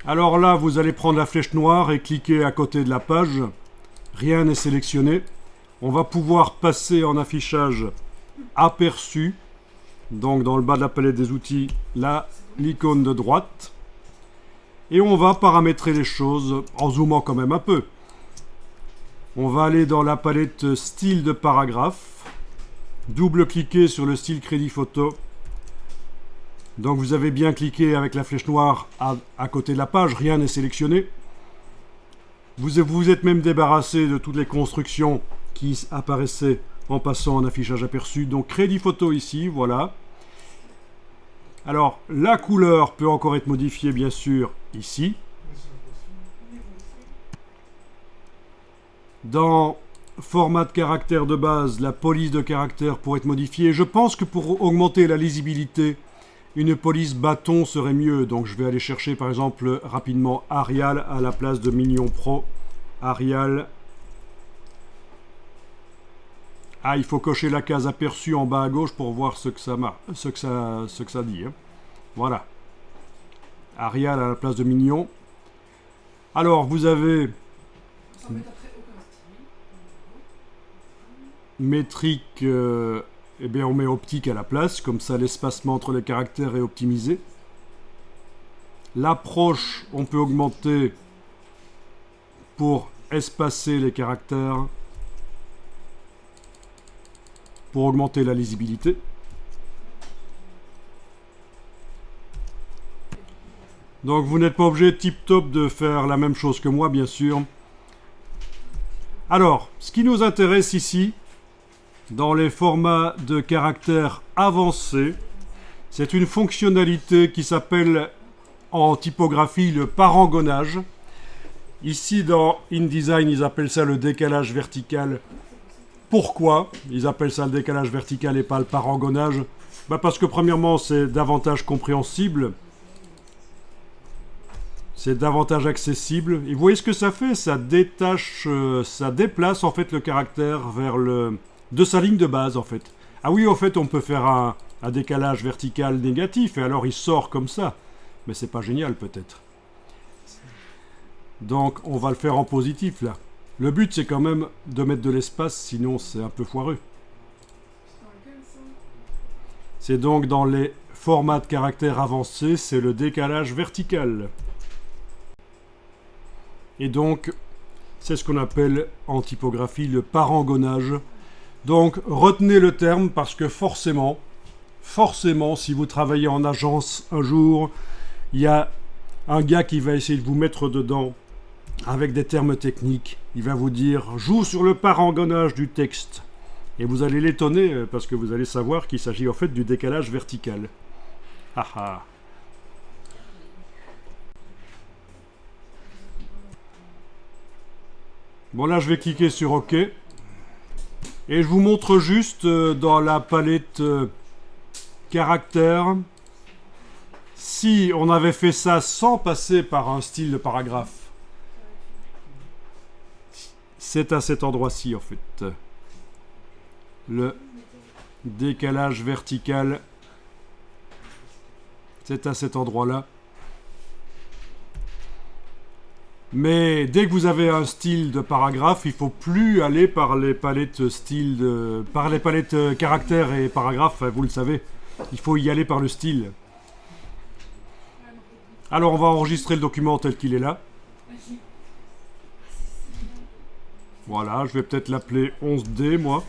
Alors là, vous allez prendre la flèche noire et cliquer à côté de la page. Rien n'est sélectionné. On va pouvoir passer en affichage aperçu. Donc dans le bas de la palette des outils, là, l'icône de droite. Et on va paramétrer les choses en zoomant quand même un peu. On va aller dans la palette style de paragraphe. Double-cliquer sur le style crédit photo. Donc vous avez bien cliqué avec la flèche noire à côté de la page, rien n'est sélectionné. Vous êtes même débarrassé de toutes les constructions qui apparaissaient en passant en affichage aperçu. Donc crédit photo ici, voilà. Alors la couleur peut encore être modifiée bien sûr ici. Dans format de caractère de base, la police de caractère pourrait être modifiée. Je pense que pour augmenter la lisibilité, une police bâton serait mieux. Donc je vais aller chercher par exemple rapidement Arial à la place de Minion Pro. Arial. Ah, il faut cocher la case aperçu en bas à gauche pour voir ce que ça dit. Hein. Voilà. Arial à la place de Minion. Alors vous avez métrique, eh bien on met optique à la place, comme ça l'espacement entre les caractères est optimisé. L'approche, on peut augmenter pour espacer les caractères, pour augmenter la lisibilité. Donc vous n'êtes pas obligé tip-top de faire la même chose que moi, bien sûr. Alors, ce qui nous intéresse ici, dans les formats de caractères avancés, c'est une fonctionnalité qui s'appelle en typographie le parangonnage. Ici dans InDesign, ils appellent ça le décalage vertical. Pourquoi ils appellent ça le décalage vertical et pas le parangonnage? Parce que premièrement, c'est davantage compréhensible. C'est davantage accessible. Et vous voyez ce que ça fait? Ça détache, ça déplace en fait le caractère vers de sa ligne de base en fait. Ah oui, en fait, on peut faire un décalage vertical négatif et alors il sort comme ça. Mais c'est pas génial peut-être. Donc on va le faire en positif là. Le but c'est quand même de mettre de l'espace, sinon c'est un peu foireux. C'est donc dans les formats de caractères avancés, c'est le décalage vertical. Et donc, c'est ce qu'on appelle en typographie le parangonnage. Donc, retenez le terme parce que forcément, si vous travaillez en agence un jour, il y a un gars qui va essayer de vous mettre dedans avec des termes techniques. Il va vous dire « Joue sur le parangonnage du texte ». Et vous allez l'étonner parce que vous allez savoir qu'il s'agit en fait du décalage vertical. Ah ah. Bon là je vais cliquer sur OK. Et je vous montre juste dans la palette caractères. Si on avait fait ça sans passer par un style de paragraphe. C'est à cet endroit-ci en fait. Le décalage vertical. C'est à cet endroit-là. Mais dès que vous avez un style de paragraphe, il ne faut plus aller par les palettes par les palettes caractères et paragraphes, vous le savez. Il faut y aller par le style. Alors on va enregistrer le document tel qu'il est là. Voilà, je vais peut-être l'appeler 11D moi.